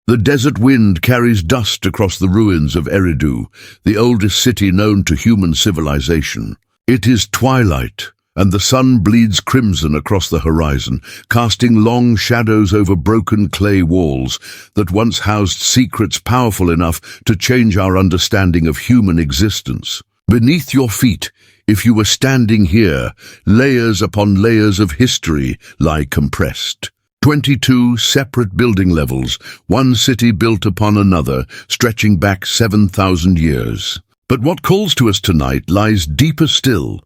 The desert wind carries dust across the ruins of Eridu, the oldest city known to human civilization. It is twilight, and the sun bleeds crimson across the horizon, casting long shadows over broken clay walls that once housed secrets powerful enough to change our understanding of human existence. Beneath your feet, if you were standing here, layers upon layers of history lie compressed. 22 separate building levels, one city built upon another, stretching back 7,000 years. But what calls to us tonight lies deeper still,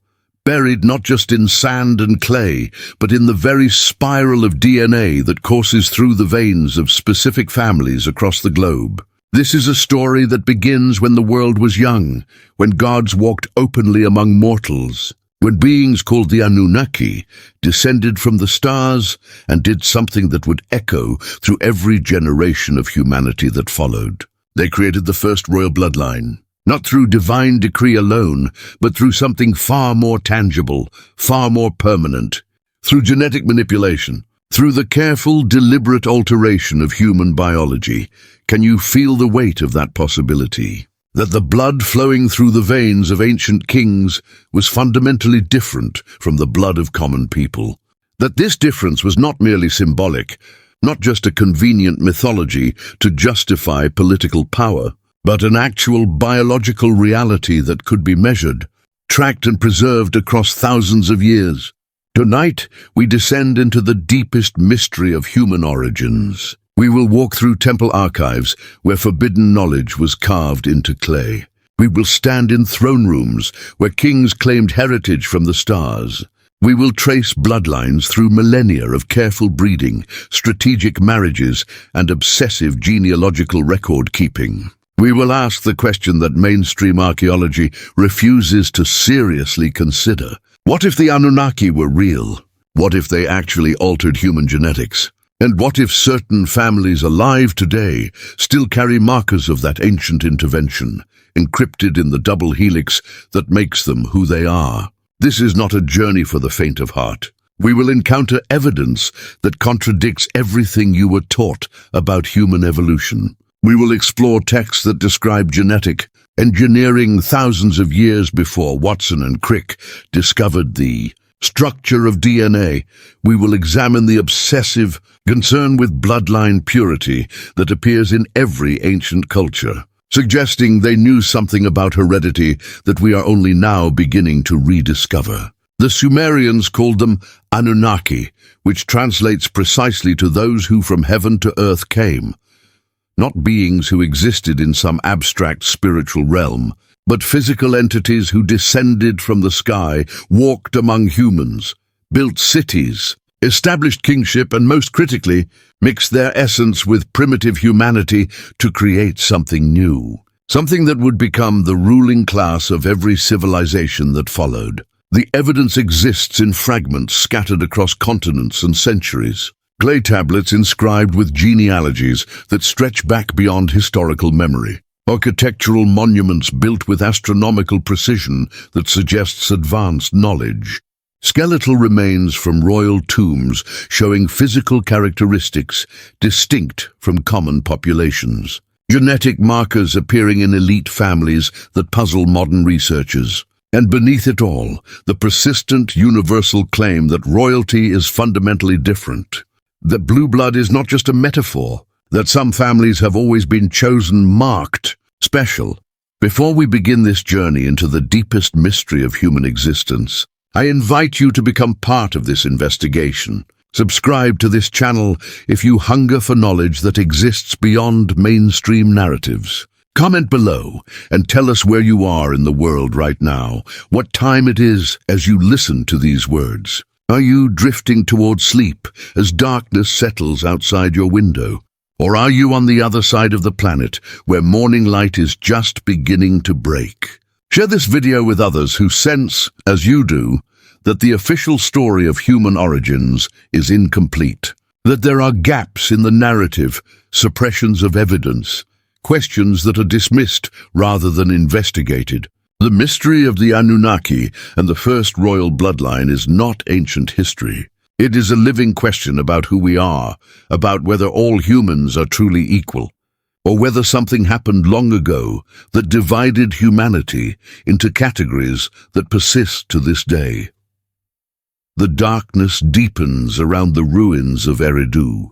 buried not just in sand and clay, but in the very spiral of DNA that courses through the veins of specific families across the globe. This is a story that begins when the world was young, when gods walked openly among mortals, when beings called the Anunnaki descended from the stars and did something that would echo through every generation of humanity that followed. They created the first royal bloodline, not through divine decree alone, but through something far more tangible, far more permanent, through genetic manipulation, through the careful, deliberate alteration of human biology. Can you feel the weight of that possibility? That the blood flowing through the veins of ancient kings was fundamentally different from the blood of common people. That this difference was not merely symbolic, not just a convenient mythology to justify political power, but an actual biological reality that could be measured, tracked and preserved across thousands of years. Tonight, we descend into the deepest mystery of human origins. We will walk through temple archives where forbidden knowledge was carved into clay. We will stand in throne rooms where kings claimed heritage from the stars. We will trace bloodlines through millennia of careful breeding, strategic marriages, and obsessive genealogical record-keeping. We will ask the question that mainstream archaeology refuses to seriously consider. What if the Anunnaki were real? What if they actually altered human genetics? And what if certain families alive today still carry markers of that ancient intervention, encrypted in the double helix that makes them who they are? This is not a journey for the faint of heart. We will encounter evidence that contradicts everything you were taught about human evolution. We will explore texts that describe genetic engineering thousands of years before Watson and Crick discovered the structure of DNA. We will examine the obsessive concern with bloodline purity that appears in every ancient culture, suggesting they knew something about heredity that we are only now beginning to rediscover. The Sumerians called them Anunnaki, which translates precisely to those who from heaven to earth came. Not beings who existed in some abstract spiritual realm, but physical entities who descended from the sky, walked among humans, built cities, established kingship, and most critically, mixed their essence with primitive humanity to create something new. Something that would become the ruling class of every civilization that followed. The evidence exists in fragments scattered across continents and centuries. Clay tablets inscribed with genealogies that stretch back beyond historical memory. Architectural monuments built with astronomical precision that suggests advanced knowledge. Skeletal remains from royal tombs showing physical characteristics distinct from common populations. Genetic markers appearing in elite families that puzzle modern researchers. And beneath it all, the persistent universal claim that royalty is fundamentally different. That blue blood is not just a metaphor, that some families have always been chosen, marked, special. Before we begin this journey into the deepest mystery of human existence, I invite you to become part of this investigation. Subscribe to this channel if you hunger for knowledge that exists beyond mainstream narratives. Comment below and tell us where you are in the world right now, what time it is as you listen to these words. Are you drifting towards sleep as darkness settles outside your window? Or are you on the other side of the planet where morning light is just beginning to break? Share this video with others who sense, as you do, that the official story of human origins is incomplete, that there are gaps in the narrative, suppressions of evidence, questions that are dismissed rather than investigated. The mystery of the Anunnaki and the first royal bloodline is not ancient history. It is a living question about who we are, about whether all humans are truly equal, or whether something happened long ago that divided humanity into categories that persist to this day. The darkness deepens around the ruins of Eridu.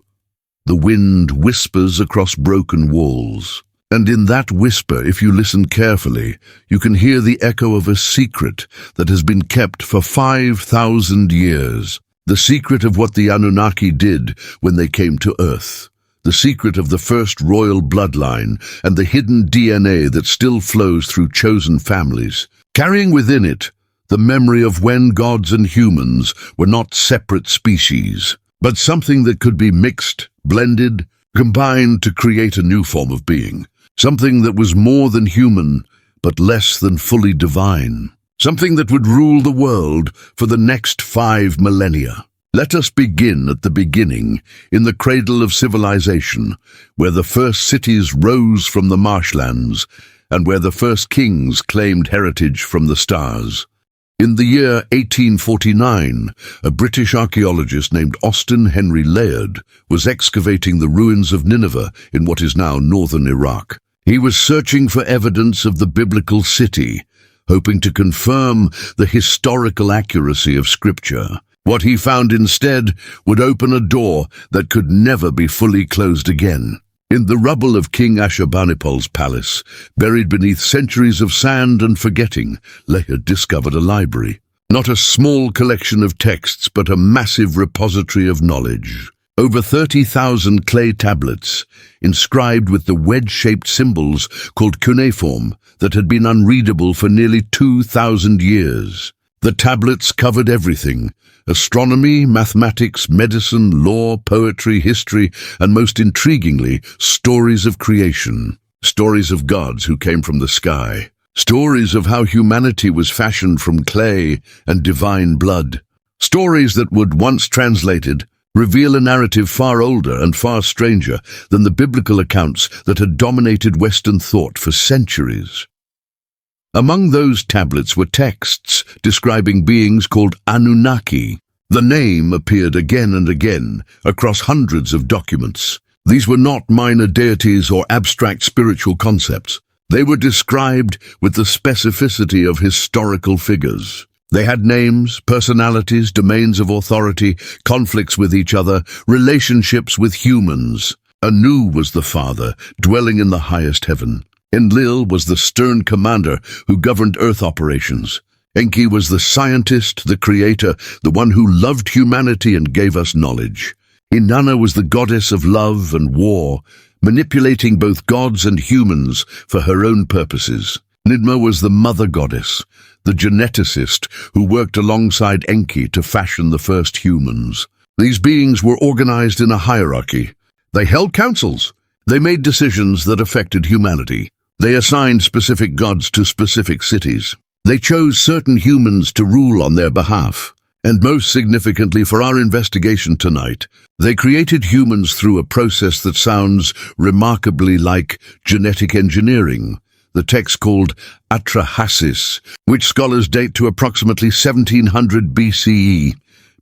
The wind whispers across broken walls. And in that whisper, if you listen carefully, you can hear the echo of a secret that has been kept for 5,000 years. The secret of what the Anunnaki did when they came to Earth. The secret of the first royal bloodline and the hidden DNA that still flows through chosen families, carrying within it the memory of when gods and humans were not separate species, but something that could be mixed, blended, combined to create a new form of being. Something that was more than human, but less than fully divine. Something that would rule the world for the next 5 millennia. Let us begin at the beginning, in the cradle of civilization, where the first cities rose from the marshlands, and where the first kings claimed heritage from the stars. In the year 1849, a British archaeologist named Austin Henry Layard was excavating the ruins of Nineveh in what is now northern Iraq. He was searching for evidence of the biblical city, hoping to confirm the historical accuracy of Scripture. What he found instead would open a door that could never be fully closed again. In the rubble of King Ashurbanipal's palace, buried beneath centuries of sand and forgetting, Layard discovered a library. Not a small collection of texts, but a massive repository of knowledge. Over 30,000 clay tablets, inscribed with the wedge-shaped symbols called cuneiform that had been unreadable for nearly 2,000 years. The tablets covered everything: astronomy, mathematics, medicine, law, poetry, history, and most intriguingly, stories of creation. Stories of gods who came from the sky. Stories of how humanity was fashioned from clay and divine blood. Stories that would, once translated, reveal a narrative far older and far stranger than the biblical accounts that had dominated Western thought for centuries. Among those tablets were texts describing beings called Anunnaki. The name appeared again and again across hundreds of documents. These were not minor deities or abstract spiritual concepts. They were described with the specificity of historical figures. They had names, personalities, domains of authority, conflicts with each other, relationships with humans. Anu was the father, dwelling in the highest heaven. Enlil was the stern commander who governed Earth operations. Enki was the scientist, the creator, the one who loved humanity and gave us knowledge. Inanna was the goddess of love and war, manipulating both gods and humans for her own purposes. Nidma was the mother goddess, the geneticist who worked alongside Enki to fashion the first humans. These beings were organized in a hierarchy. They held councils. They made decisions that affected humanity. They assigned specific gods to specific cities. They chose certain humans to rule on their behalf. And most significantly for our investigation tonight, they created humans through a process that sounds remarkably like genetic engineering. The text called Atrahasis, which scholars date to approximately 1700 BCE,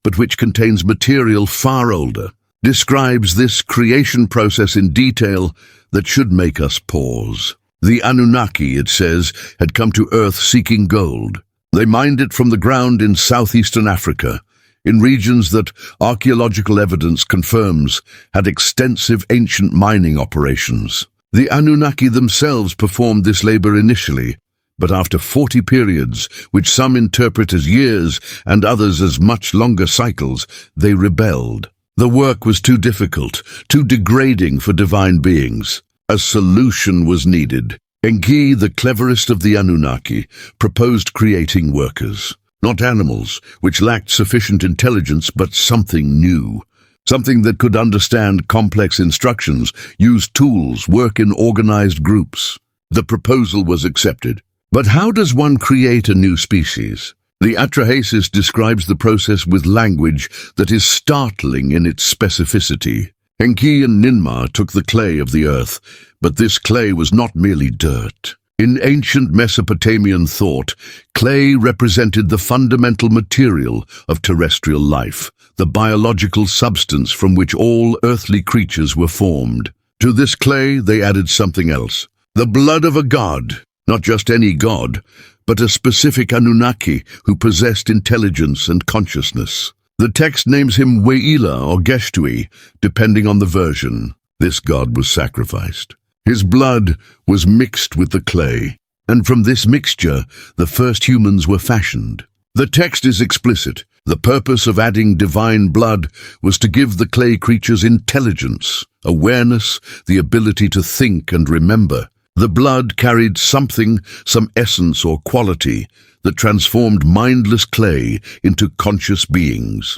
but which contains material far older, describes this creation process in detail that should make us pause. The Anunnaki, it says, had come to Earth seeking gold. They mined it from the ground in southeastern Africa, in regions that archaeological evidence confirms had extensive ancient mining operations. The Anunnaki themselves performed this labor initially, but after 40 periods, which some interpret as years and others as much longer cycles, they rebelled. The work was too difficult, too degrading for divine beings. A solution was needed. Enki, the cleverest of the Anunnaki, proposed creating workers, not animals, which lacked sufficient intelligence, but something new. Something that could understand complex instructions, use tools, work in organized groups. The proposal was accepted. But how does one create a new species? The Atrahasis describes the process with language that is startling in its specificity. Enki and Ninmah took the clay of the earth, but this clay was not merely dirt. In ancient Mesopotamian thought, clay represented the fundamental material of terrestrial life, the biological substance from which all earthly creatures were formed. To this clay, they added something else: the blood of a god, not just any god, but a specific Anunnaki who possessed intelligence and consciousness. The text names him Weila or Geshtui, depending on the version. This god was sacrificed. His blood was mixed with the clay, and from this mixture, the first humans were fashioned. The text is explicit. The purpose of adding divine blood was to give the clay creatures intelligence, awareness, the ability to think and remember. The blood carried something, some essence or quality, that transformed mindless clay into conscious beings.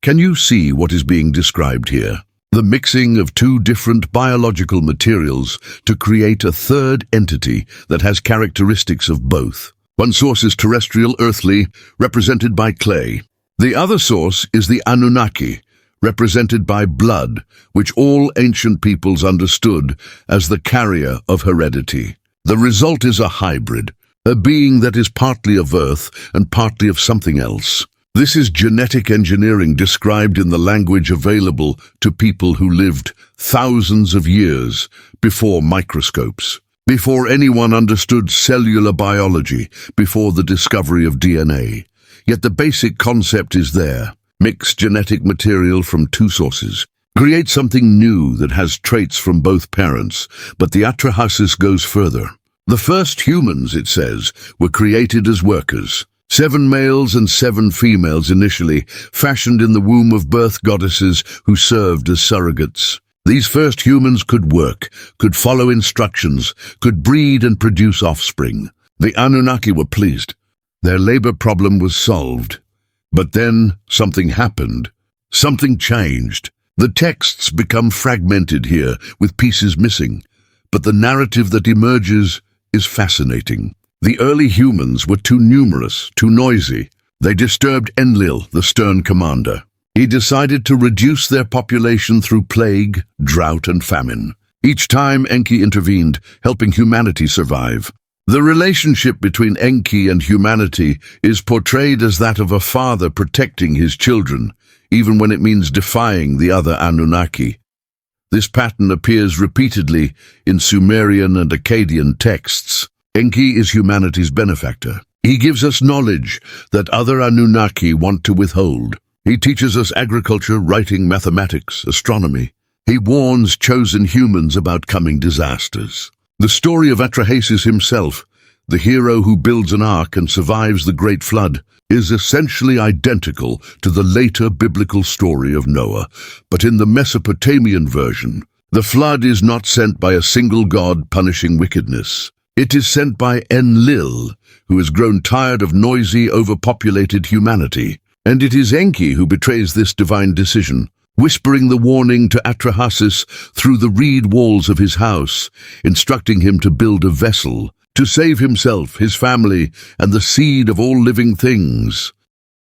Can you see what is being described here? The mixing of two different biological materials to create a third entity that has characteristics of both. One source is terrestrial earthly, represented by clay. The other source is the Anunnaki, represented by blood, which all ancient peoples understood as the carrier of heredity. The result is a hybrid, a being that is partly of earth and partly of something else. This is genetic engineering described in the language available to people who lived thousands of years before microscopes, before anyone understood cellular biology, before the discovery of DNA. Yet the basic concept is there. Mix genetic material from two sources. Create something new that has traits from both parents, but the atrahasis goes further. The first humans, it says, were created as workers. 7 males and 7 females initially, fashioned in the womb of birth goddesses who served as surrogates. These first humans could work, could follow instructions, could breed and produce offspring. The Anunnaki were pleased. Their labor problem was solved. But then something happened. Something changed. The texts become fragmented here, with pieces missing. But the narrative that emerges is fascinating. The early humans were too numerous, too noisy. They disturbed Enlil, the stern commander. He decided to reduce their population through plague, drought, and famine. Each time Enki intervened, helping humanity survive. The relationship between Enki and humanity is portrayed as that of a father protecting his children, even when it means defying the other Anunnaki. This pattern appears repeatedly in Sumerian and Akkadian texts. Enki is humanity's benefactor. He gives us knowledge that other Anunnaki want to withhold. He teaches us agriculture, writing, mathematics, astronomy. He warns chosen humans about coming disasters. The story of Atrahasis himself, the hero who builds an ark and survives the Great Flood, is essentially identical to the later biblical story of Noah. But in the Mesopotamian version, the flood is not sent by a single god punishing wickedness. It is sent by Enlil, who has grown tired of noisy, overpopulated humanity. And it is Enki who betrays this divine decision, whispering the warning to Atrahasis through the reed walls of his house, instructing him to build a vessel, to save himself, his family, and the seed of all living things.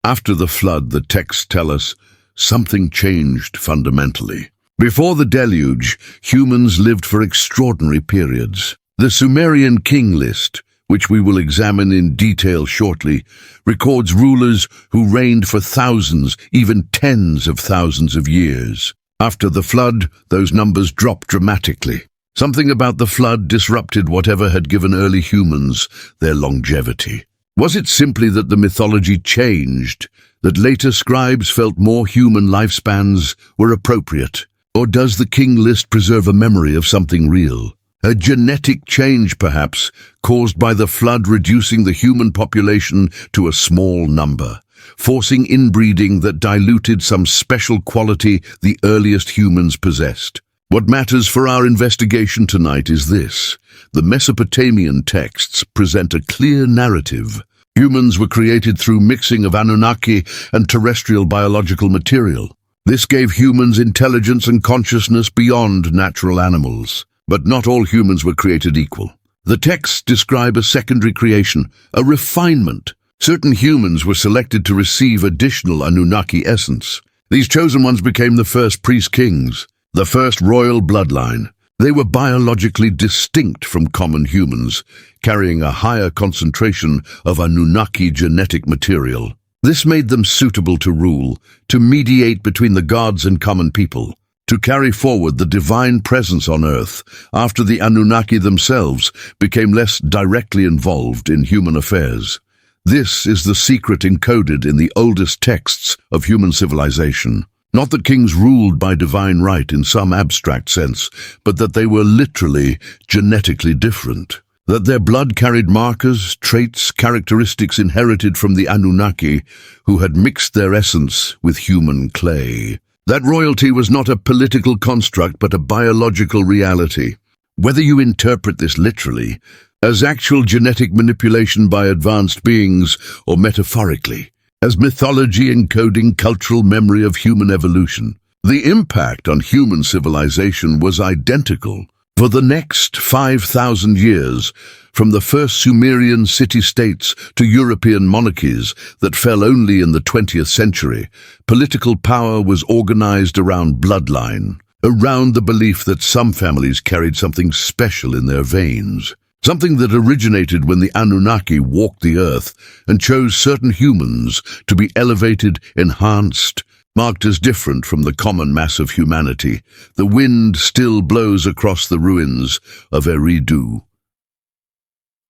After the flood, the texts tell us, something changed fundamentally. Before the deluge, humans lived for extraordinary periods. The Sumerian king list, which we will examine in detail shortly, records rulers who reigned for thousands, even tens of thousands of years. After the flood, those numbers dropped dramatically. Something about the flood disrupted whatever had given early humans their longevity. Was it simply that the mythology changed, that later scribes felt more human lifespans were appropriate? Or does the king list preserve a memory of something real? A genetic change, perhaps, caused by the flood reducing the human population to a small number, forcing inbreeding that diluted some special quality the earliest humans possessed. What matters for our investigation tonight is this. The Mesopotamian texts present a clear narrative. Humans were created through mixing of Anunnaki and terrestrial biological material. This gave humans intelligence and consciousness beyond natural animals. But not all humans were created equal. The texts describe a secondary creation, a refinement. Certain humans were selected to receive additional Anunnaki essence. These chosen ones became the first priest kings, the first royal bloodline. They were biologically distinct from common humans, carrying a higher concentration of Anunnaki genetic material. This made them suitable to rule, to mediate between the gods and common people, to carry forward the divine presence on Earth after the Anunnaki themselves became less directly involved in human affairs. This is the secret encoded in the oldest texts of human civilization. Not that kings ruled by divine right in some abstract sense, but that they were literally genetically different. That their blood carried markers, traits, characteristics inherited from the Anunnaki, who had mixed their essence with human clay. That royalty was not a political construct, but a biological reality. Whether you interpret this literally, as actual genetic manipulation by advanced beings, or metaphorically, as mythology encoding cultural memory of human evolution, the impact on human civilization was identical. For the next 5,000 years, from the first Sumerian city-states to European monarchies that fell only in the 20th century, political power was organized around bloodline, around the belief that some families carried something special in their veins, something that originated when the Anunnaki walked the earth and chose certain humans to be elevated, enhanced, marked as different from the common mass of humanity. The wind still blows across the ruins of Eridu.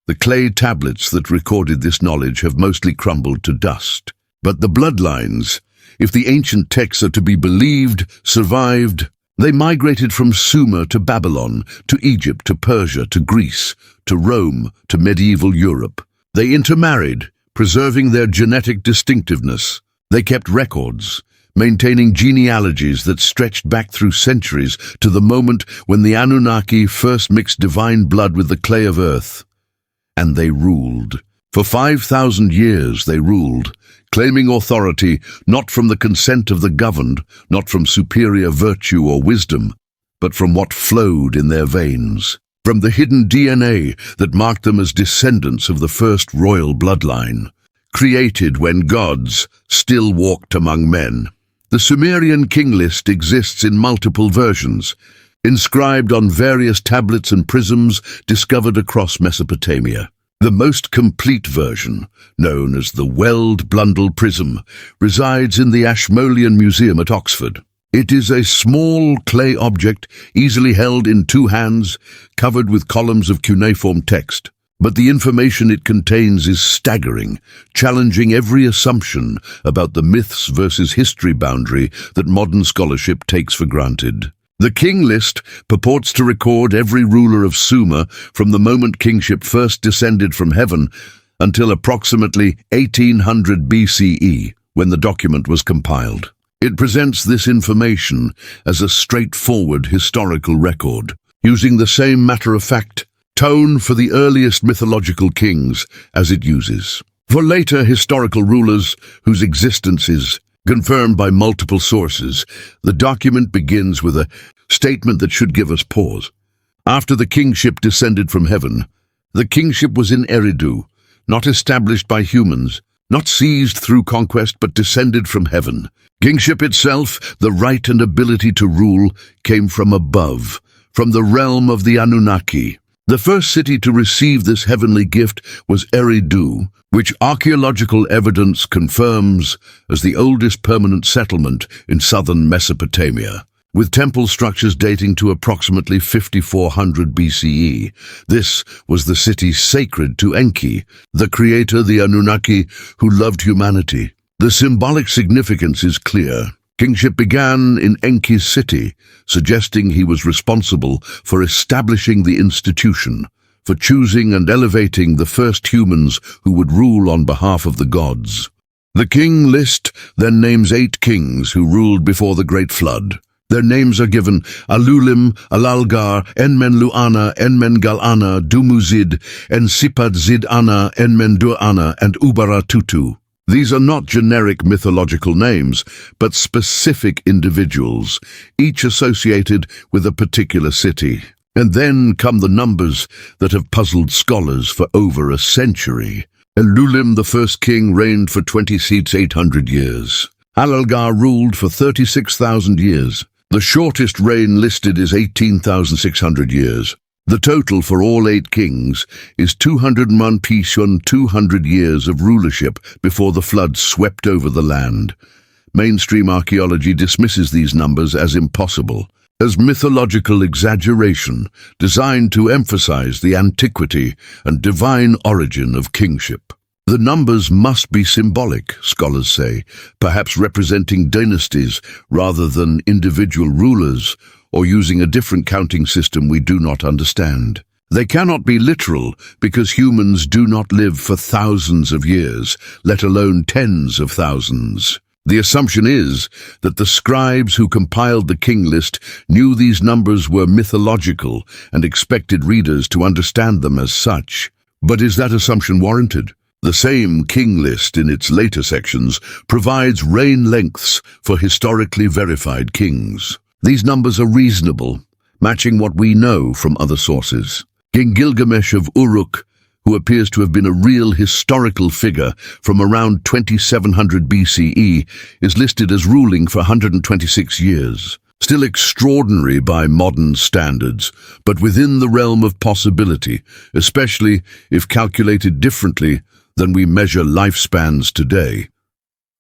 The clay tablets that recorded this knowledge have mostly crumbled to dust. But the bloodlines, if the ancient texts are to be believed, survived. They migrated from Sumer to Babylon, to Egypt, to Persia, to Greece, to Rome, to medieval Europe. They intermarried, preserving their genetic distinctiveness. They kept records, maintaining genealogies that stretched back through centuries to the moment when the Anunnaki first mixed divine blood with the clay of earth. And they ruled. For 5,000 years they ruled, claiming authority not from the consent of the governed, not from superior virtue or wisdom, but from what flowed in their veins, from the hidden DNA that marked them as descendants of the first royal bloodline, created when gods still walked among men. The Sumerian king list exists in multiple versions, inscribed on various tablets and prisms discovered across Mesopotamia. The most complete version, known as the Weld Blundell Prism, resides in the Ashmolean Museum at Oxford. It is a small clay object, easily held in two hands, covered with columns of cuneiform text. But the information it contains is staggering, challenging every assumption about the myths versus history boundary that modern scholarship takes for granted. The king list purports to record every ruler of Sumer from the moment kingship first descended from heaven until approximately 1800 BCE, when the document was compiled. It presents this information as a straightforward historical record, using the same matter-of-fact tone for the earliest mythological kings as it uses for later historical rulers whose existence is confirmed by multiple sources. The document begins with a statement that should give us pause. After the kingship descended from heaven, the kingship was in Eridu, not established by humans, not seized through conquest, but descended from heaven. Kingship itself, the right and ability to rule, came from above, from the realm of the Anunnaki. The first city to receive this heavenly gift was Eridu, which archaeological evidence confirms as the oldest permanent settlement in southern Mesopotamia, with temple structures dating to approximately 5400 BCE. This was the city sacred to Enki, the creator, the Anunnaki, who loved humanity. The symbolic significance is clear. Kingship began in Enki's city, suggesting he was responsible for establishing the institution, for choosing and elevating the first humans who would rule on behalf of the gods. The king list then names 8 kings who ruled before the Great Flood. Their names are given: Alulim, Alalgar, Enmenluana, Enmengalana, Dumuzid, Ensipadzid-ana, Enmendur-ana, and Ubaratutu. These are not generic mythological names, but specific individuals, each associated with a particular city. And then come the numbers that have puzzled scholars for over a century. Elulim, the first king, reigned for 800 years. Alalgar ruled for 36,000 years. The shortest reign listed is 18,600 years. The total for all 8 kings is 201 pique, 200 years of rulership before the flood swept over the land. Mainstream archaeology dismisses these numbers as impossible, as mythological exaggeration designed to emphasize the antiquity and divine origin of kingship. The numbers must be symbolic, scholars say, perhaps representing dynasties rather than individual rulers, or using a different counting system we do not understand. They cannot be literal because humans do not live for thousands of years, let alone tens of thousands. The assumption is that the scribes who compiled the king list knew these numbers were mythological and expected readers to understand them as such. But is that assumption warranted? The same king list in its later sections provides reign lengths for historically verified kings. These numbers are reasonable, matching what we know from other sources. King Gilgamesh of Uruk, who appears to have been a real historical figure from around 2700 BCE, is listed as ruling for 126 years. Still extraordinary by modern standards, but within the realm of possibility, especially if calculated differently than we measure lifespans today.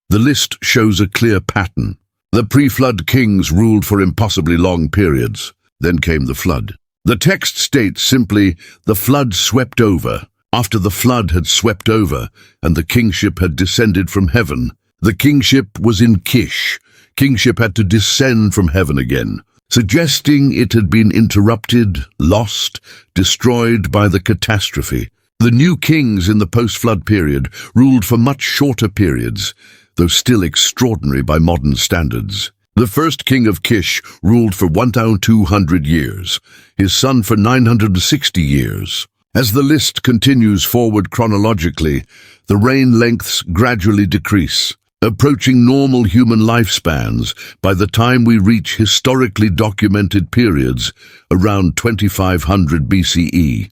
The list shows a clear pattern. The pre-flood kings ruled for impossibly long periods. Then came the flood. The text states simply, the flood swept over. After the flood had swept over and the kingship had descended from heaven, the kingship was in Kish. Kingship had to descend from heaven again, suggesting it had been interrupted, lost, destroyed by the catastrophe. The new kings in the post-flood period ruled for much shorter periods, though still extraordinary by modern standards. The first king of Kish ruled for 1,200 years, his son for 960 years. As the list continues forward chronologically, the reign lengths gradually decrease, approaching normal human lifespans by the time we reach historically documented periods around 2500 BCE.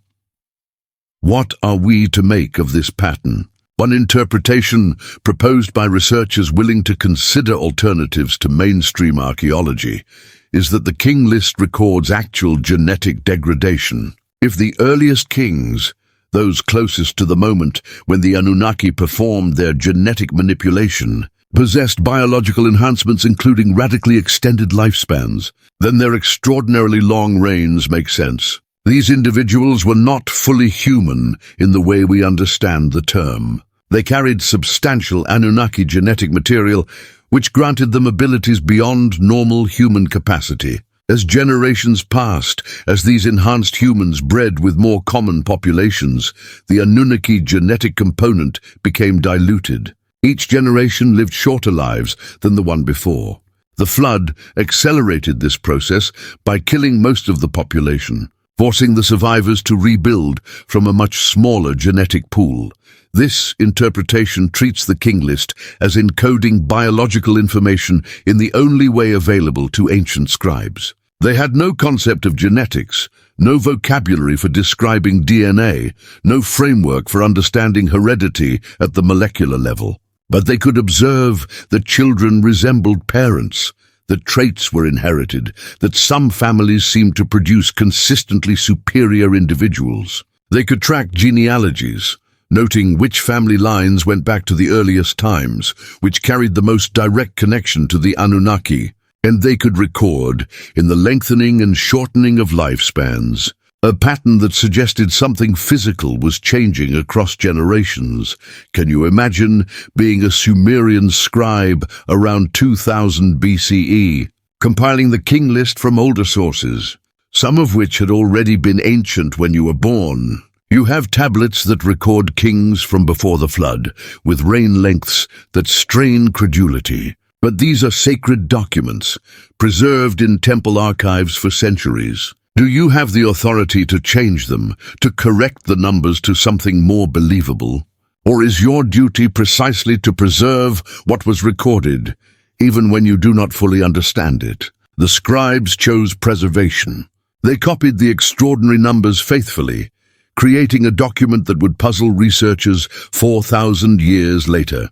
What are we to make of this pattern? One interpretation, proposed by researchers willing to consider alternatives to mainstream archaeology, is that the king list records actual genetic degradation. If the earliest kings, those closest to the moment when the Anunnaki performed their genetic manipulation, possessed biological enhancements including radically extended lifespans, then their extraordinarily long reigns make sense. These individuals were not fully human in the way we understand the term. They carried substantial Anunnaki genetic material, which granted them abilities beyond normal human capacity. As generations passed, as these enhanced humans bred with more common populations, the Anunnaki genetic component became diluted. Each generation lived shorter lives than the one before. The flood accelerated this process by killing most of the population, forcing the survivors to rebuild from a much smaller genetic pool. This interpretation treats the king list as encoding biological information in the only way available to ancient scribes. They had no concept of genetics, no vocabulary for describing DNA, no framework for understanding heredity at the molecular level. But they could observe that children resembled parents, that traits were inherited, that some families seemed to produce consistently superior individuals. They could track genealogies, noting which family lines went back to the earliest times, which carried the most direct connection to the Anunnaki, and they could record, in the lengthening and shortening of lifespans, a pattern that suggested something physical was changing across generations. Can you imagine being a Sumerian scribe around 2000 BCE, compiling the king list from older sources, some of which had already been ancient when you were born? You have tablets that record kings from before the flood, with reign lengths that strain credulity. But these are sacred documents, preserved in temple archives for centuries. Do you have the authority to change them, to correct the numbers to something more believable? Or is your duty precisely to preserve what was recorded, even when you do not fully understand it? The scribes chose preservation. They copied the extraordinary numbers faithfully, creating a document that would puzzle researchers 4,000 years later.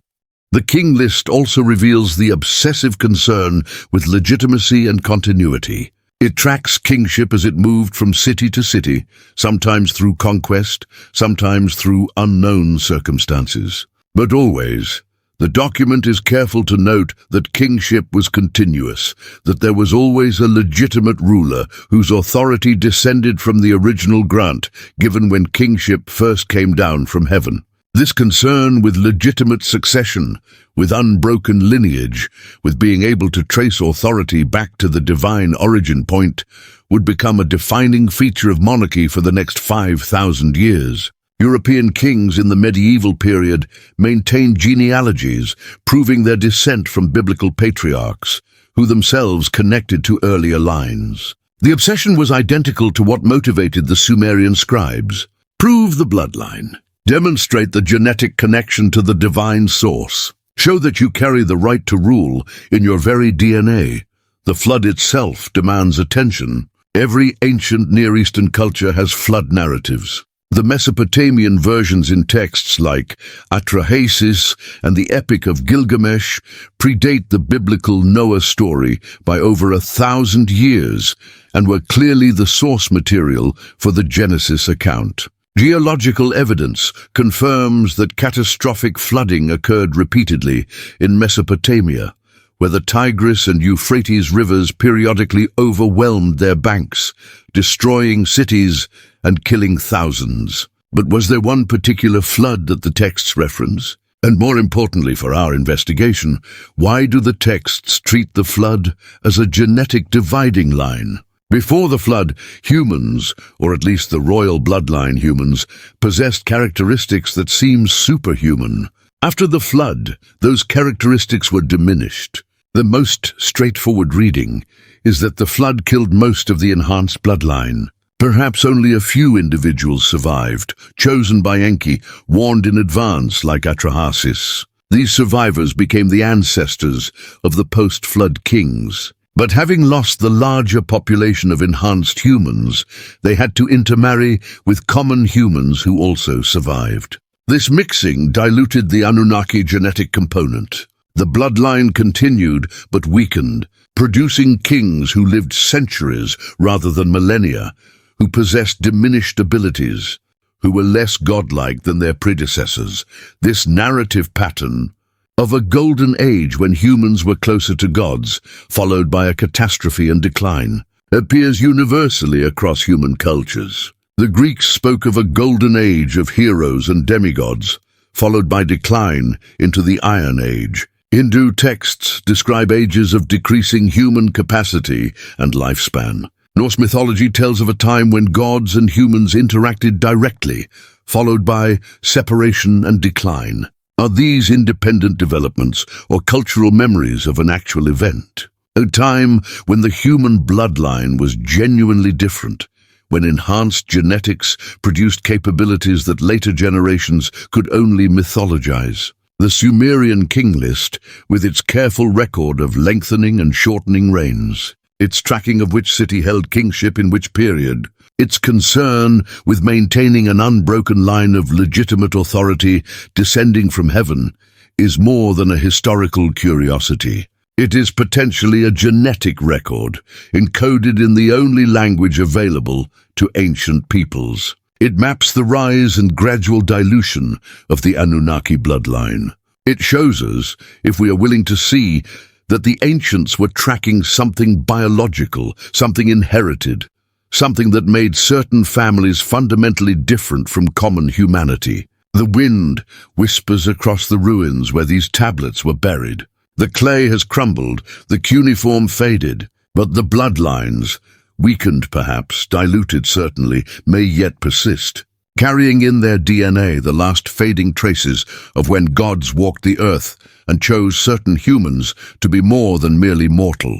The king list also reveals the obsessive concern with legitimacy and continuity. It tracks kingship as it moved from city to city, sometimes through conquest, sometimes through unknown circumstances. But always, the document is careful to note that kingship was continuous, that there was always a legitimate ruler whose authority descended from the original grant given when kingship first came down from heaven. This concern with legitimate succession, with unbroken lineage, with being able to trace authority back to the divine origin point, would become a defining feature of monarchy for the next 5,000 years. European kings in the medieval period maintained genealogies, proving their descent from biblical patriarchs, who themselves connected to earlier lines. The obsession was identical to what motivated the Sumerian scribes. Prove the bloodline. Demonstrate the genetic connection to the divine source. Show that you carry the right to rule in your very DNA. The flood itself demands attention. Every ancient Near Eastern culture has flood narratives. The Mesopotamian versions in texts like Atrahasis and the Epic of Gilgamesh predate the biblical Noah story by over 1,000 years and were clearly the source material for the Genesis account. Geological evidence confirms that catastrophic flooding occurred repeatedly in Mesopotamia, where the Tigris and Euphrates rivers periodically overwhelmed their banks, destroying cities and killing thousands. But was there one particular flood that the texts reference? And more importantly for our investigation, why do the texts treat the flood as a genetic dividing line? Before the flood, humans, or at least the royal bloodline humans, possessed characteristics that seem superhuman. After the flood, those characteristics were diminished. The most straightforward reading is that the flood killed most of the enhanced bloodline. Perhaps only a few individuals survived, chosen by Enki, warned in advance like Atrahasis. These survivors became the ancestors of the post-flood kings. But having lost the larger population of enhanced humans, they had to intermarry with common humans who also survived. This mixing diluted the Anunnaki genetic component. The bloodline continued but weakened, producing kings who lived centuries rather than millennia, who possessed diminished abilities, who were less godlike than their predecessors. This narrative pattern of a golden age when humans were closer to gods, followed by a catastrophe and decline, appears universally across human cultures. The Greeks spoke of a golden age of heroes and demigods, followed by decline into the Iron Age. Hindu texts describe ages of decreasing human capacity and lifespan. Norse mythology tells of a time when gods and humans interacted directly, followed by separation and decline. Are these independent developments or cultural memories of an actual event? A time when the human bloodline was genuinely different, when enhanced genetics produced capabilities that later generations could only mythologize. The Sumerian king list, with its careful record of lengthening and shortening reigns, its tracking of which city held kingship in which period, its concern with maintaining an unbroken line of legitimate authority descending from heaven, is more than a historical curiosity. It is potentially a genetic record, encoded in the only language available to ancient peoples. It maps the rise and gradual dilution of the Anunnaki bloodline. It shows us, if we are willing to see, that the ancients were tracking something biological, something inherited, something that made certain families fundamentally different from common humanity. The wind whispers across the ruins where these tablets were buried. The clay has crumbled, the cuneiform faded, but the bloodlines, weakened perhaps, diluted certainly, may yet persist, carrying in their DNA the last fading traces of when gods walked the earth and chose certain humans to be more than merely mortal.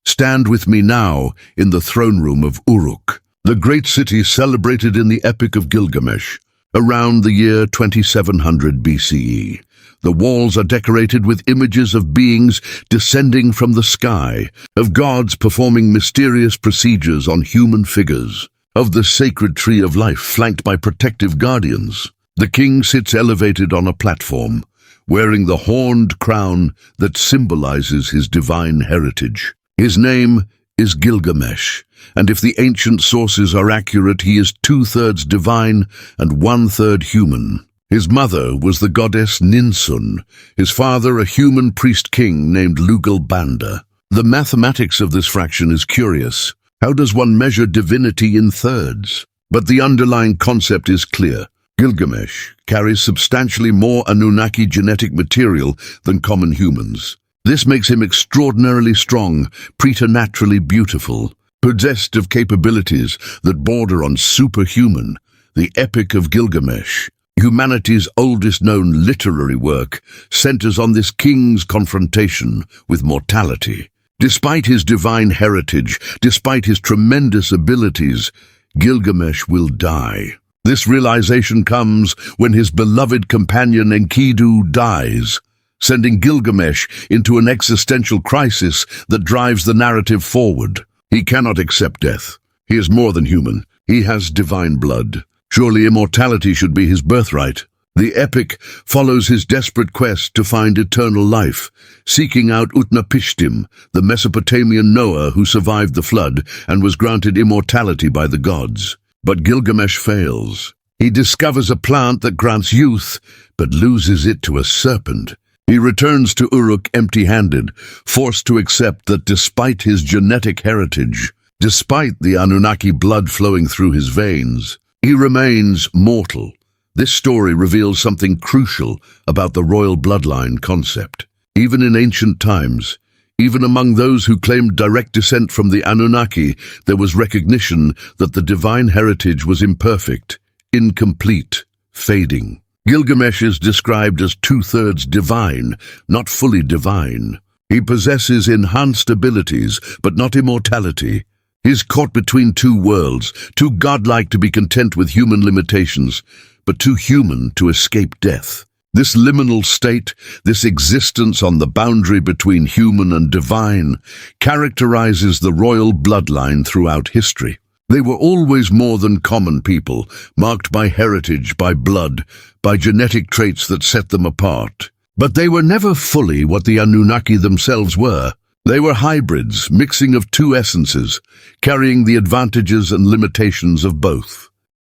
Stand with me now in the throne room of Uruk, the great city celebrated in the Epic of Gilgamesh, around the year 2700 BCE. The walls are decorated with images of beings descending from the sky, of gods performing mysterious procedures on human figures, of the sacred tree of life flanked by protective guardians. The king sits elevated on a platform, wearing the horned crown that symbolizes his divine heritage. His name is Gilgamesh, and if the ancient sources are accurate, he is 2/3 divine and 1/3 human. His mother was the goddess Ninsun, his father a human priest-king named Lugalbanda. The mathematics of this fraction is curious. How does one measure divinity in thirds? But the underlying concept is clear. Gilgamesh carries substantially more Anunnaki genetic material than common humans. This makes him extraordinarily strong, preternaturally beautiful, possessed of capabilities that border on superhuman. The Epic of Gilgamesh, humanity's oldest known literary work, centers on this king's confrontation with mortality. Despite his divine heritage, despite his tremendous abilities, Gilgamesh will die. This realization comes when his beloved companion Enkidu dies, sending Gilgamesh into an existential crisis that drives the narrative forward. He cannot accept death. He is more than human. He has divine blood. Surely immortality should be his birthright. The epic follows his desperate quest to find eternal life, seeking out Utnapishtim, the Mesopotamian Noah who survived the flood and was granted immortality by the gods. But Gilgamesh fails. He discovers a plant that grants youth, but loses it to a serpent. He returns to Uruk empty-handed, forced to accept that despite his genetic heritage, despite the Anunnaki blood flowing through his veins, he remains mortal. This story reveals something crucial about the royal bloodline concept. Even in ancient times, even among those who claimed direct descent from the Anunnaki, there was recognition that the divine heritage was imperfect, incomplete, fading. Gilgamesh is described as 2/3 divine, not fully divine. He possesses enhanced abilities, but not immortality. He's caught between two worlds, too godlike to be content with human limitations, but too human to escape death. This liminal state, this existence on the boundary between human and divine, characterizes the royal bloodline throughout history. They were always more than common people, marked by heritage, by blood, by genetic traits that set them apart. But they were never fully what the Anunnaki themselves were. They were hybrids, mixing of two essences, carrying the advantages and limitations of both.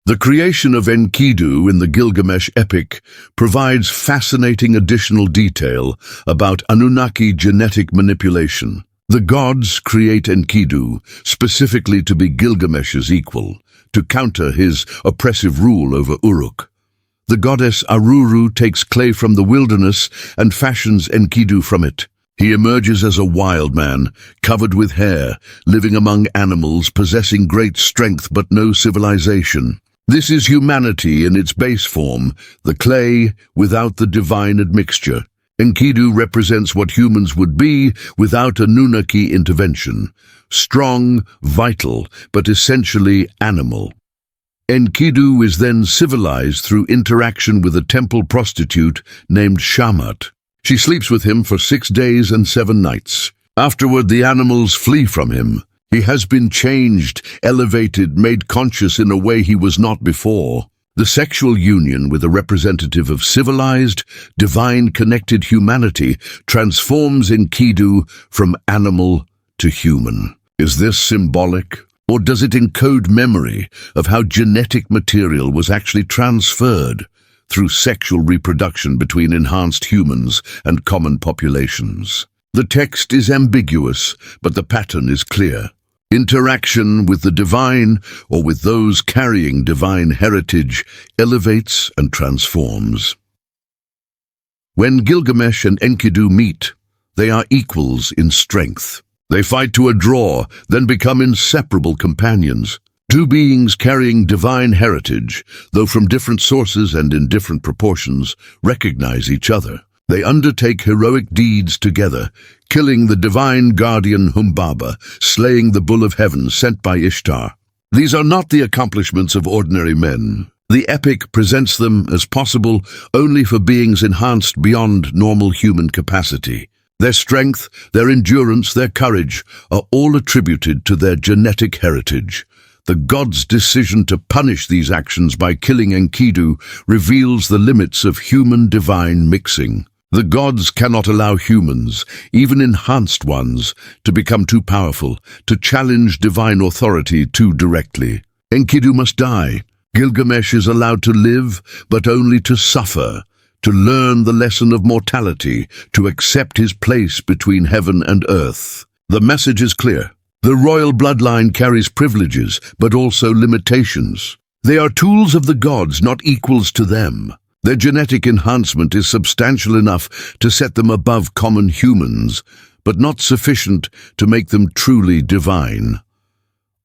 The creation of Enkidu in the Gilgamesh epic provides fascinating additional detail about Anunnaki genetic manipulation. The gods create Enkidu specifically to be Gilgamesh's equal, to counter his oppressive rule over Uruk. The goddess Aruru takes clay from the wilderness and fashions Enkidu from it. He emerges as a wild man, covered with hair, living among animals, possessing great strength but no civilization. This is humanity in its base form, the clay without the divine admixture. Enkidu represents what humans would be without Anunnaki intervention. Strong, vital, but essentially animal. Enkidu is then civilized through interaction with a temple prostitute named Shamat. She sleeps with him for 6 days and 7 nights. Afterward, the animals flee from him. He has been changed, elevated, made conscious in a way he was not before. The sexual union with a representative of civilized, divine-connected humanity transforms Enkidu from animal to human. Is this symbolic, or does it encode memory of how genetic material was actually transferred through sexual reproduction between enhanced humans and common populations? The text is ambiguous, but the pattern is clear. Interaction with the divine, or with those carrying divine heritage, elevates and transforms. When Gilgamesh and Enkidu meet, they are equals in strength. They fight to a draw, then become inseparable companions. Two beings carrying divine heritage, though from different sources and in different proportions, recognize each other. They undertake heroic deeds together, killing the divine guardian Humbaba, slaying the bull of heaven sent by Ishtar. These are not the accomplishments of ordinary men. The epic presents them as possible only for beings enhanced beyond normal human capacity. Their strength, their endurance, their courage are all attributed to their genetic heritage. The gods' decision to punish these actions by killing Enkidu reveals the limits of human-divine mixing. The gods cannot allow humans, even enhanced ones, to become too powerful, to challenge divine authority too directly. Enkidu must die. Gilgamesh is allowed to live, but only to suffer, to learn the lesson of mortality, to accept his place between heaven and earth. The message is clear. The royal bloodline carries privileges, but also limitations. They are tools of the gods, not equals to them. Their genetic enhancement is substantial enough to set them above common humans, but not sufficient to make them truly divine.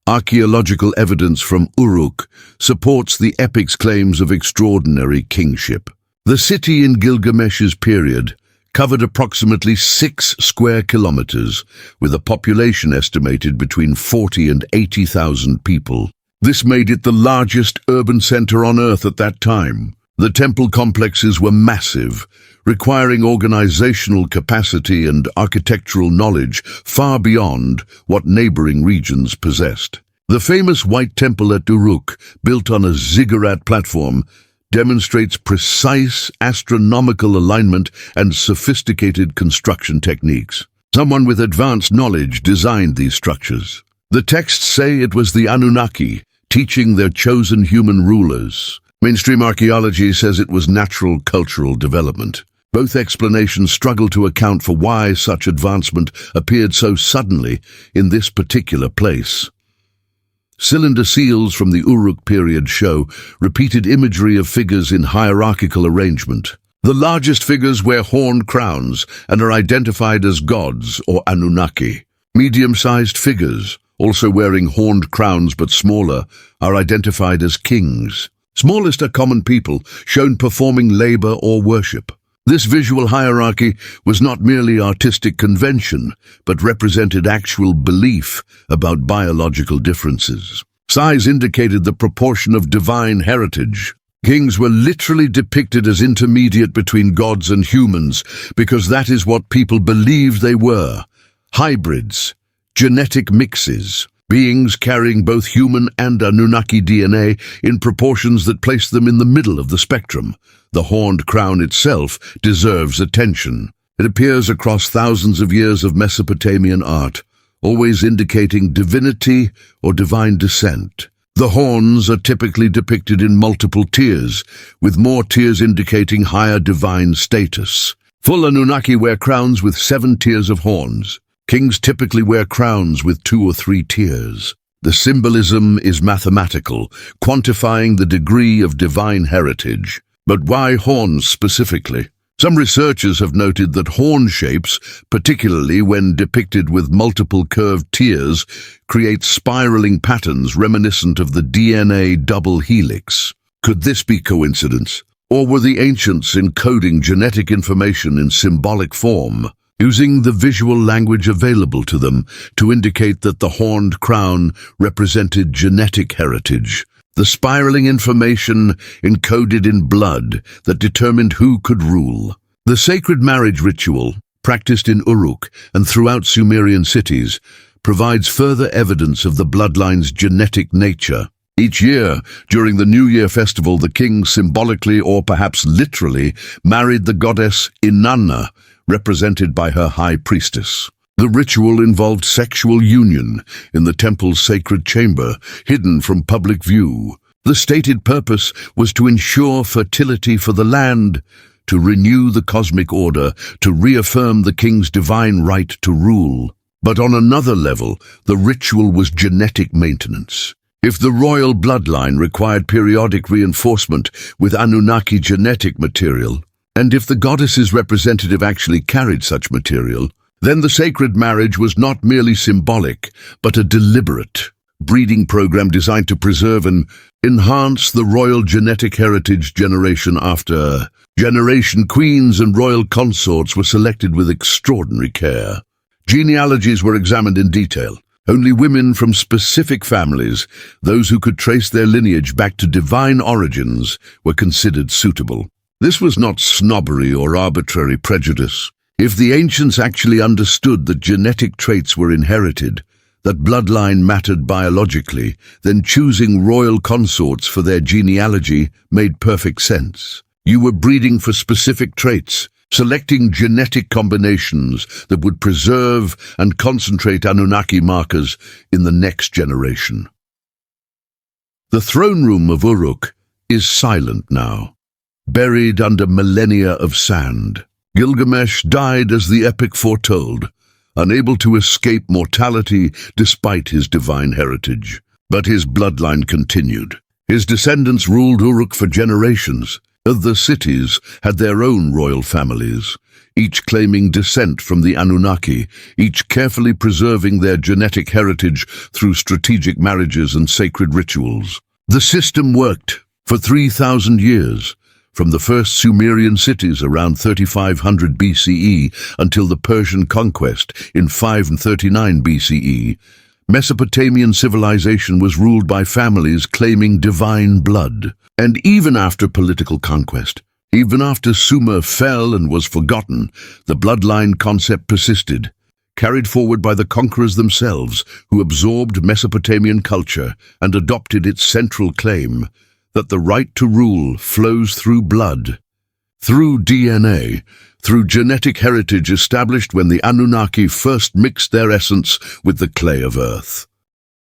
Archaeological evidence from Uruk supports the epic's claims of extraordinary kingship. The city in Gilgamesh's period covered approximately 6 square kilometers, with a population estimated between 40 and 80,000 people. This made it the largest urban center on Earth at that time. The temple complexes were massive, requiring organizational capacity and architectural knowledge far beyond what neighboring regions possessed. The famous White Temple at Uruk, built on a ziggurat platform, demonstrates precise astronomical alignment and sophisticated construction techniques. Someone with advanced knowledge designed these structures. The texts say it was the Anunnaki, teaching their chosen human rulers. Mainstream archaeology says it was natural cultural development. Both explanations struggle to account for why such advancement appeared so suddenly in this particular place. Cylinder seals from the Uruk period show repeated imagery of figures in hierarchical arrangement. The largest figures wear horned crowns and are identified as gods or Anunnaki. Medium-sized figures, also wearing horned crowns but smaller, are identified as kings. Smallest are common people, shown performing labor or worship. This visual hierarchy was not merely artistic convention, but represented actual belief about biological differences. Size indicated the proportion of divine heritage. Kings were literally depicted as intermediate between gods and humans, because that is what people believed they were. Hybrids, genetic mixes, beings carrying both human and Anunnaki DNA in proportions that place them in the middle of the spectrum. The horned crown itself deserves attention. It appears across thousands of years of Mesopotamian art, always indicating divinity or divine descent. The horns are typically depicted in multiple tiers, with more tiers indicating higher divine status. Full Anunnaki wear crowns with 7 tiers of horns. Kings typically wear crowns with 2 or 3 tiers. The symbolism is mathematical, quantifying the degree of divine heritage. But why horns specifically? Some researchers have noted that horn shapes, particularly when depicted with multiple curved tiers, create spiraling patterns reminiscent of the DNA double helix. Could this be coincidence? Or were the ancients encoding genetic information in symbolic form, using the visual language available to them to indicate that the horned crown represented genetic heritage? The spiraling information encoded in blood that determined who could rule. The sacred marriage ritual, practiced in Uruk and throughout Sumerian cities, provides further evidence of the bloodline's genetic nature. Each year, during the New Year festival, the king symbolically or perhaps literally married the goddess Inanna, represented by her high priestess. The ritual involved sexual union in the temple's sacred chamber, hidden from public view. The stated purpose was to ensure fertility for the land, to renew the cosmic order, to reaffirm the king's divine right to rule. But on another level, the ritual was genetic maintenance. If the royal bloodline required periodic reinforcement with Anunnaki genetic material, and if the goddess's representative actually carried such material, then the sacred marriage was not merely symbolic, but a deliberate breeding program designed to preserve and enhance the royal genetic heritage generation after generation. Queens and royal consorts were selected with extraordinary care. Genealogies were examined in detail. Only women from specific families, those who could trace their lineage back to divine origins, were considered suitable. This was not snobbery or arbitrary prejudice. If the ancients actually understood that genetic traits were inherited, that bloodline mattered biologically, then choosing royal consorts for their genealogy made perfect sense. You were breeding for specific traits, selecting genetic combinations that would preserve and concentrate Anunnaki markers in the next generation. The throne room of Uruk is silent now, buried under millennia of sand. Gilgamesh died as the epic foretold, unable to escape mortality despite his divine heritage. But his bloodline continued. His descendants ruled Uruk for generations. Other cities had their own royal families, each claiming descent from the Anunnaki, each carefully preserving their genetic heritage through strategic marriages and sacred rituals. The system worked for 3,000 years, from the first Sumerian cities around 3500 BCE until the Persian conquest in 539 BCE. Mesopotamian civilization was ruled by families claiming divine blood. And even after political conquest, even after Sumer fell and was forgotten, the bloodline concept persisted, carried forward by the conquerors themselves, who absorbed Mesopotamian culture and adopted its central claim that the right to rule flows through blood, through DNA, through genetic heritage established when the Anunnaki first mixed their essence with the clay of earth.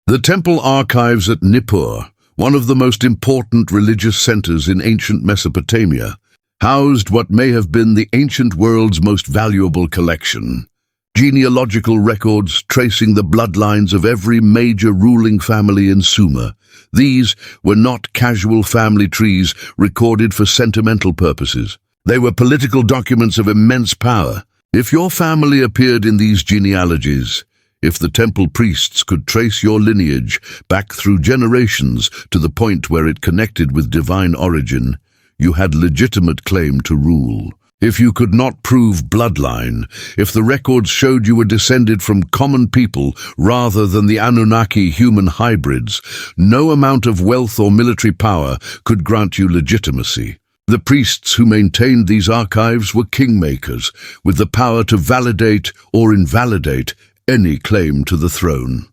The temple archives at Nippur, one of the most important religious centers in ancient Mesopotamia, housed what may have been the ancient world's most valuable collection. Genealogical records tracing the bloodlines of every major ruling family in Sumer. These were not casual family trees recorded for sentimental purposes. They were political documents of immense power. If your family appeared in these genealogies, if the temple priests could trace your lineage back through generations to the point where it connected with divine origin, you had legitimate claim to rule. If you could not prove bloodline, if the records showed you were descended from common people rather than the Anunnaki human hybrids, no amount of wealth or military power could grant you legitimacy. The priests who maintained these archives were kingmakers, with the power to validate or invalidate any claim to the throne.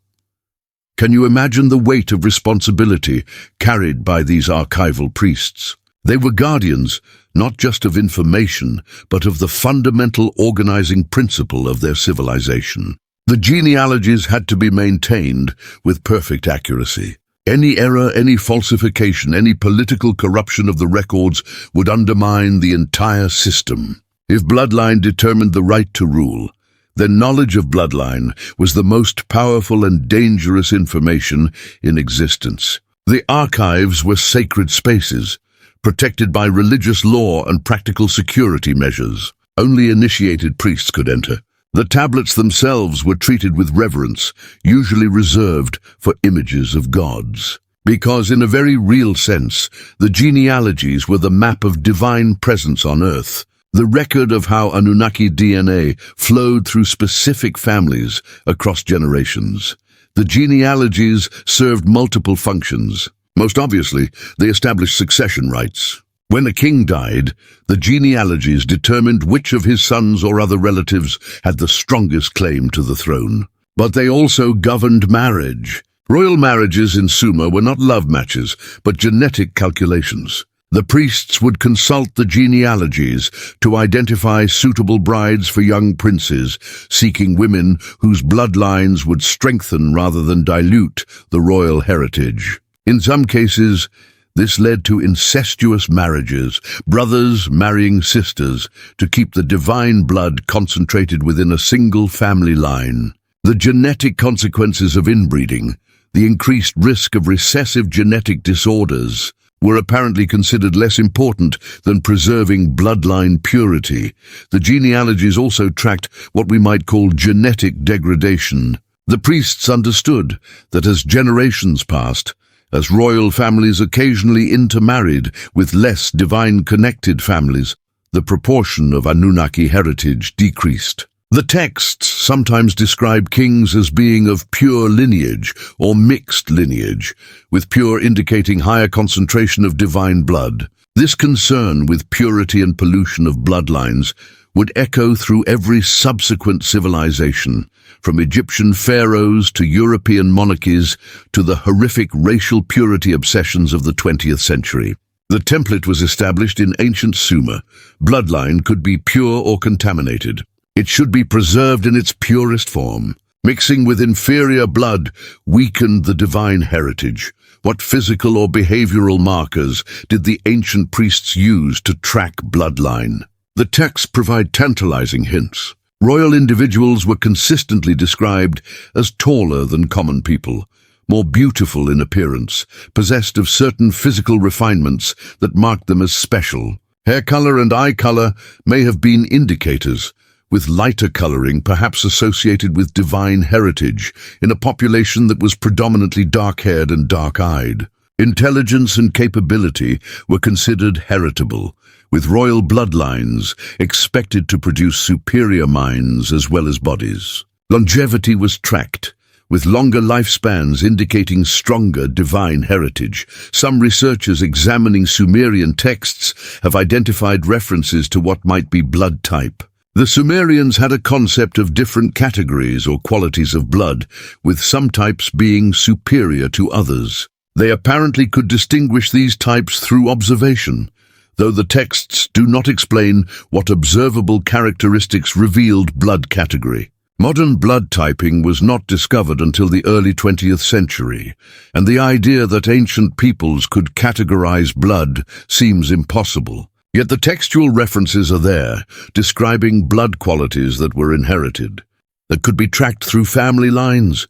Can you imagine the weight of responsibility carried by these archival priests? They were guardians, not just of information, but of the fundamental organizing principle of their civilization. The genealogies had to be maintained with perfect accuracy. Any error, any falsification, any political corruption of the records would undermine the entire system. If bloodline determined the right to rule, then knowledge of bloodline was the most powerful and dangerous information in existence. The archives were sacred spaces, protected by religious law and practical security measures. Only initiated priests could enter. The tablets themselves were treated with reverence, usually reserved for images of gods. Because in a very real sense, the genealogies were the map of divine presence on earth, the record of how Anunnaki DNA flowed through specific families across generations. The genealogies served multiple functions. Most obviously, they established succession rights. When a king died, the genealogies determined which of his sons or other relatives had the strongest claim to the throne. But they also governed marriage. Royal marriages in Sumer were not love matches, but genetic calculations. The priests would consult the genealogies to identify suitable brides for young princes, seeking women whose bloodlines would strengthen rather than dilute the royal heritage. In some cases, this led to incestuous marriages, brothers marrying sisters to keep the divine blood concentrated within a single family line. The genetic consequences of inbreeding, the increased risk of recessive genetic disorders, were apparently considered less important than preserving bloodline purity. The genealogies also tracked what we might call genetic degradation. The priests understood that as generations passed, as royal families occasionally intermarried with less divine-connected families, the proportion of Anunnaki heritage decreased. The texts sometimes describe kings as being of pure lineage or mixed lineage, with pure indicating higher concentration of divine blood. This concern with purity and pollution of bloodlines would echo through every subsequent civilization, from Egyptian pharaohs to European monarchies to the horrific racial purity obsessions of the 20th century. The template was established in ancient Sumer. Bloodline could be pure or contaminated. It should be preserved in its purest form. Mixing with inferior blood weakened the divine heritage. What physical or behavioral markers did the ancient priests use to track bloodline? The texts provide tantalizing hints. Royal individuals were consistently described as taller than common people, more beautiful in appearance, possessed of certain physical refinements that marked them as special. Hair color and eye color may have been indicators, with lighter coloring perhaps associated with divine heritage in a population that was predominantly dark-haired and dark-eyed. Intelligence and capability were considered heritable, with royal bloodlines expected to produce superior minds as well as bodies. Longevity was tracked, with longer lifespans indicating stronger divine heritage. Some researchers examining Sumerian texts have identified references to what might be blood type. The Sumerians had a concept of different categories or qualities of blood, with some types being superior to others. They apparently could distinguish these types through observation, though the texts do not explain what observable characteristics revealed blood category. Modern blood typing was not discovered until the early 20th century, and the idea that ancient peoples could categorize blood seems impossible. Yet the textual references are there, describing blood qualities that were inherited, that could be tracked through family lines,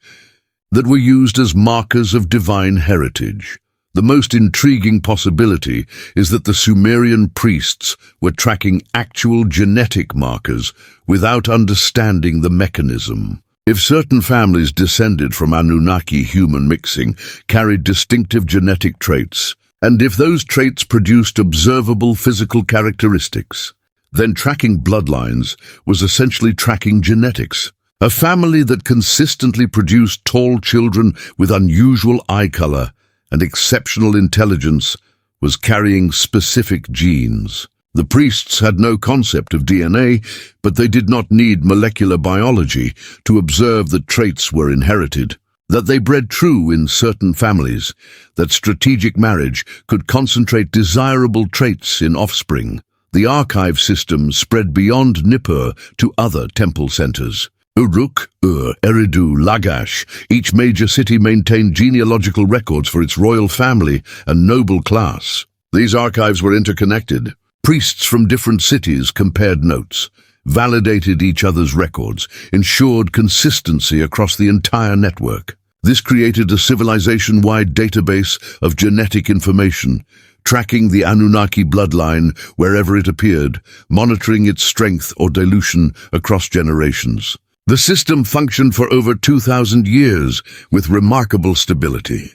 that were used as markers of divine heritage. The most intriguing possibility is that the Sumerian priests were tracking actual genetic markers without understanding the mechanism. If certain families descended from Anunnaki human mixing carried distinctive genetic traits, and if those traits produced observable physical characteristics, then tracking bloodlines was essentially tracking genetics. A family that consistently produced tall children with unusual eye color and exceptional intelligence was carrying specific genes. The priests had no concept of DNA, but they did not need molecular biology to observe that traits were inherited, that they bred true in certain families, that strategic marriage could concentrate desirable traits in offspring. The archive system spread beyond Nippur to other temple centers. Uruk, Eridu, Lagash, each major city maintained genealogical records for its royal family and noble class. These archives were interconnected. Priests from different cities compared notes, validated each other's records, ensured consistency across the entire network. This created a civilization-wide database of genetic information, tracking the Anunnaki bloodline wherever it appeared, monitoring its strength or dilution across generations. The system functioned for over 2,000 years with remarkable stability.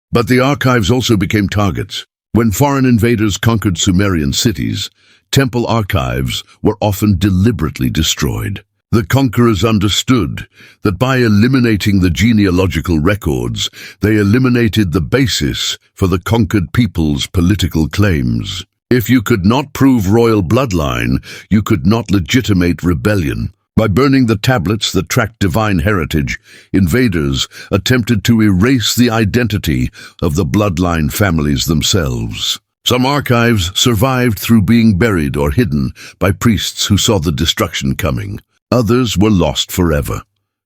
But the archives also became targets. When foreign invaders conquered Sumerian cities, temple archives were often deliberately destroyed. The conquerors understood that by eliminating the genealogical records, they eliminated the basis for the conquered people's political claims. If you could not prove royal bloodline, you could not legitimate rebellion. By burning the tablets that tracked divine heritage, invaders attempted to erase the identity of the bloodline families themselves. Some archives survived through being buried or hidden by priests who saw the destruction coming. Others were lost forever,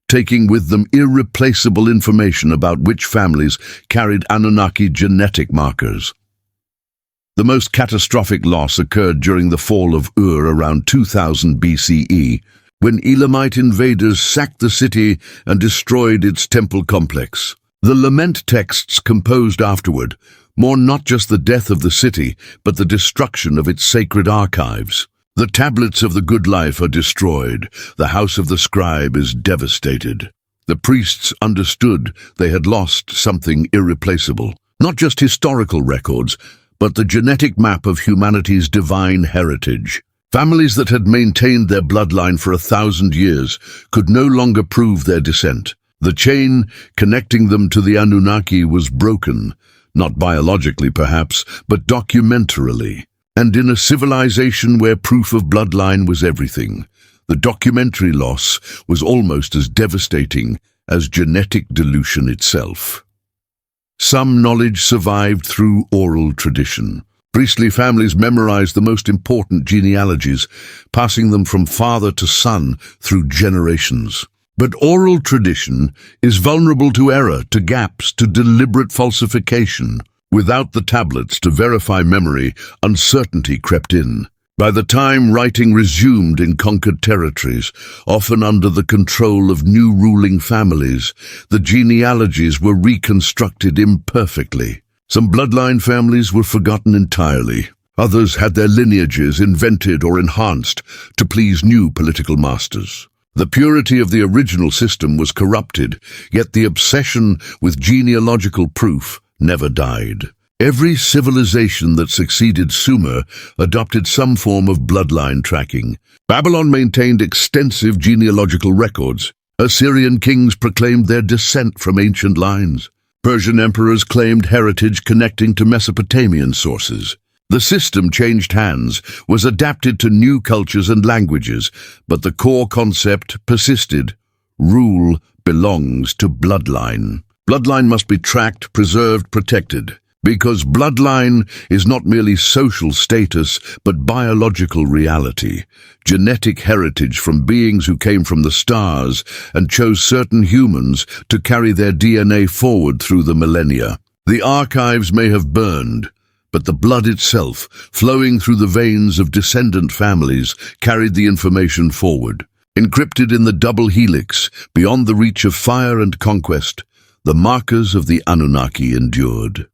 taking with them irreplaceable information about which families carried Anunnaki genetic markers. The most catastrophic loss occurred during the fall of Ur around 2000 BCE, when Elamite invaders sacked the city and destroyed its temple complex. The lament texts composed afterward mourn not just the death of the city, but the destruction of its sacred archives. The tablets of the good life are destroyed. The house of the scribe is devastated. The priests understood they had lost something irreplaceable. Not just historical records, but the genetic map of humanity's divine heritage. Families that had maintained their bloodline for 1,000 years could no longer prove their descent. The chain connecting them to the Anunnaki was broken, not biologically perhaps, but documentarily. And in a civilization where proof of bloodline was everything, the documentary loss was almost as devastating as genetic dilution itself. Some knowledge survived through oral tradition. Priestly families memorized the most important genealogies, passing them from father to son through generations. But oral tradition is vulnerable to error, to gaps, to deliberate falsification. Without the tablets to verify memory, uncertainty crept in. By the time writing resumed in conquered territories, often under the control of new ruling families, the genealogies were reconstructed imperfectly. Some bloodline families were forgotten entirely. Others had their lineages invented or enhanced to please new political masters. The purity of the original system was corrupted, yet the obsession with genealogical proof never died. Every civilization that succeeded Sumer adopted some form of bloodline tracking. Babylon maintained extensive genealogical records. Assyrian kings proclaimed their descent from ancient lines. Persian emperors claimed heritage connecting to Mesopotamian sources. The system changed hands, was adapted to new cultures and languages, but the core concept persisted. Rule belongs to bloodline. Bloodline must be tracked, preserved, protected. Because bloodline is not merely social status, but biological reality, genetic heritage from beings who came from the stars and chose certain humans to carry their DNA forward through the millennia. The archives may have burned, but the blood itself, flowing through the veins of descendant families, carried the information forward. Encrypted in the double helix, beyond the reach of fire and conquest, the markers of the Anunnaki endured.